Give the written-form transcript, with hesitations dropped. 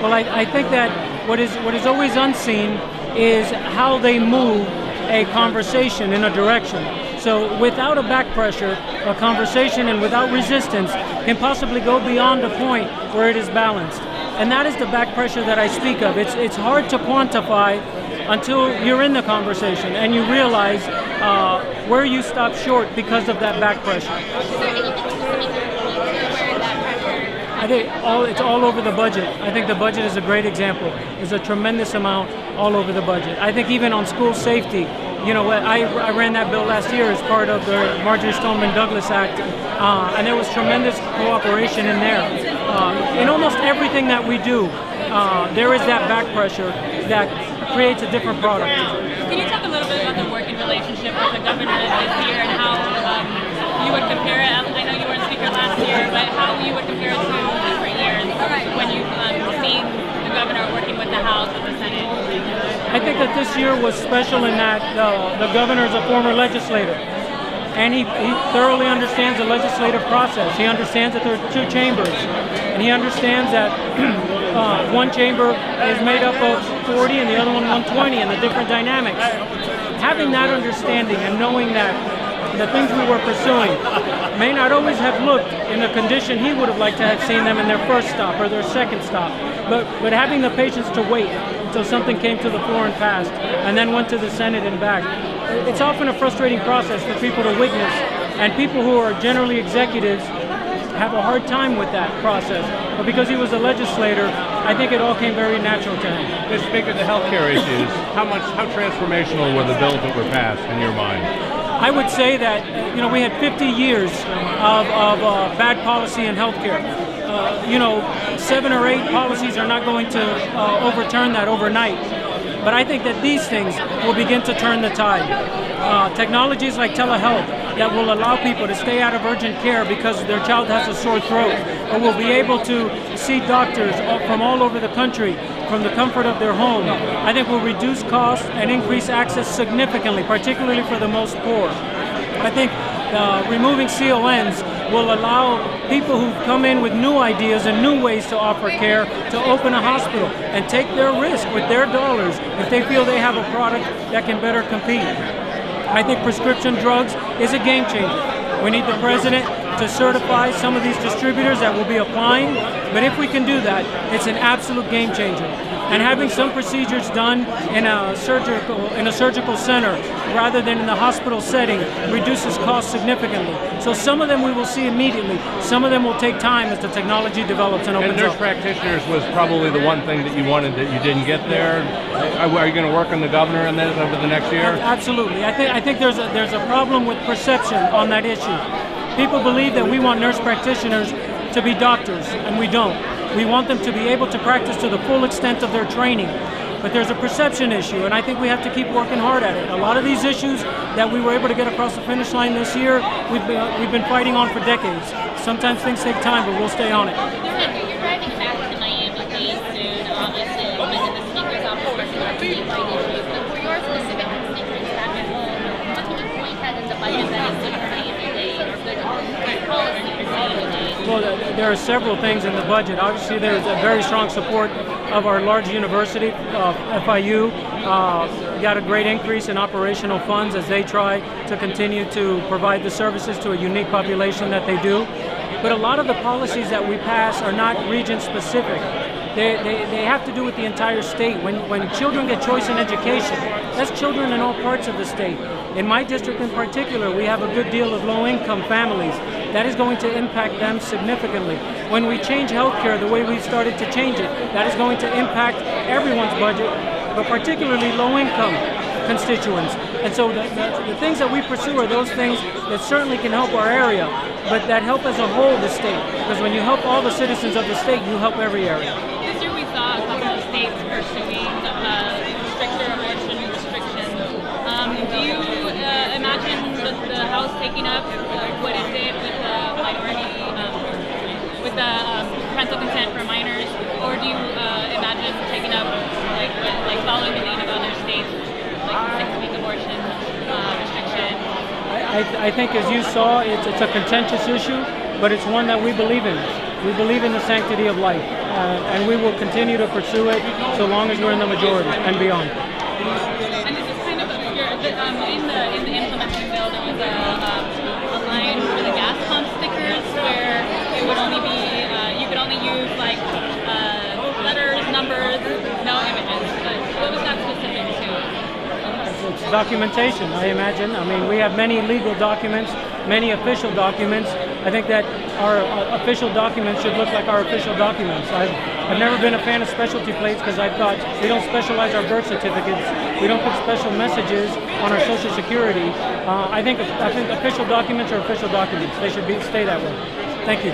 Well, I think that what is always unseen is how they move a conversation in a direction. So without a back pressure, a conversation and without resistance can possibly go beyond a point where it is balanced. And that is the back pressure that I speak of. It's hard to quantify until you're in the conversation and you realize where you stop short because of that back pressure. I think it's all over the budget. I think the budget is a great example. There's a tremendous amount all over the budget. I think even on school safety, you know, I ran that bill last year as part of the Marjorie Stoneman Douglas Act, and there was tremendous cooperation in there. In almost everything that we do, there is that back pressure that creates a different product. Can you talk a little bit about the working relationship with the governor this year and how you would compare it? I know you weren't speaker last year, but how you would compare it to different years when you've seen the governor working with the House and the Senate? I think that this year was special in that the governor is a former legislator, and he thoroughly understands the legislative process. He understands that there are two chambers, and he understands that one chamber is made up of 40 and the other one 120, and the different dynamics. Having that understanding and knowing that the things we were pursuing may not always have looked in the condition he would have liked to have seen them in their first stop or their second stop, but having the patience to wait until something came to the floor and passed, and then went to the Senate and back. It's often a frustrating process for people to witness, and people who are generally executives have a hard time with that process. But because he was a legislator, I think it all came very natural to him. Mr. Speaker, the healthcare issues, how transformational were the bills that were passed in your mind? I would say that we had 50 years of bad policy in healthcare. 7 or 8 policies are not going to overturn that overnight. But I think that these things will begin to turn the tide. Technologies like telehealth that will allow people to stay out of urgent care because their child has a sore throat, or will be able to see doctors from all over the country from the comfort of their home, I think will reduce costs and increase access significantly, particularly for the most poor. I think removing CONs will allow people who come in with new ideas and new ways to offer care to open a hospital and take their risk with their dollars if they feel they have a product that can better compete. I think prescription drugs is a game changer. We need the president to certify some of these distributors that will be applying, but if we can do that, it's an absolute game changer. And having some procedures done in a surgical center rather than in the hospital setting reduces costs significantly. So some of them we will see immediately. Some of them will take time as the technology develops and opens up. And nurse practitioners was probably the one thing that you wanted that you didn't get there. Are you going to work on the governor on that over the next year? Absolutely. I think there's a problem with perception on that issue. People believe that we want nurse practitioners to be doctors, and we don't. We want them to be able to practice to the full extent of their training. But there's a perception issue, and I think we have to keep working hard at it. A lot of these issues that we were able to get across the finish line this year, we've been fighting on for decades. Sometimes things take time, but we'll stay on it. You're driving back to Miami Dade soon, obviously. You mentioned the speaker's office working on the right issues. But for your specific constituents back at home, what can you point at in the budget that is good for Miami Dade or good policy for Miami Dade? Well, there are several things in the budget. Obviously, there's a very strong support of our large university, FIU. Got a great increase in operational funds as they try to continue to provide the services to a unique population that they do. But a lot of the policies that we pass are not region specific. They have to do with the entire state. When children get choice in education, that's children in all parts of the state. In my district in particular, we have a good deal of low-income families. That is going to impact them significantly. When we change healthcare the way we've started to change it, that is going to impact everyone's budget, but particularly low-income constituents. And so the things that we pursue are those things that certainly can help our area, but that help as a whole the state. Because when you help all the citizens of the state, you help every area. This year we saw a couple of states pursuing stricter abortion restrictions. Do you imagine the House taking up what it did with the parental consent for minors, or do you imagine taking up like following the lead of other states, like 6-week abortion restriction? I think, as you saw, it's a contentious issue, but it's one that we believe in. We believe in the sanctity of life. and we will continue to pursue it so long as we're in the majority and beyond. And this is kind of obscure. In the implementing bill, there was a line for the gas pump stickers where it would only be, you could only use like letters, numbers, no images. But what was that specific to? It's documentation, I imagine. I mean, we have many legal documents, many official documents. I think that our official documents should look like our official documents. I've never been a fan of specialty plates because I thought we don't specialize our birth certificates. We don't put special messages on our Social Security. I think official documents are official documents. They should stay that way. Thank you.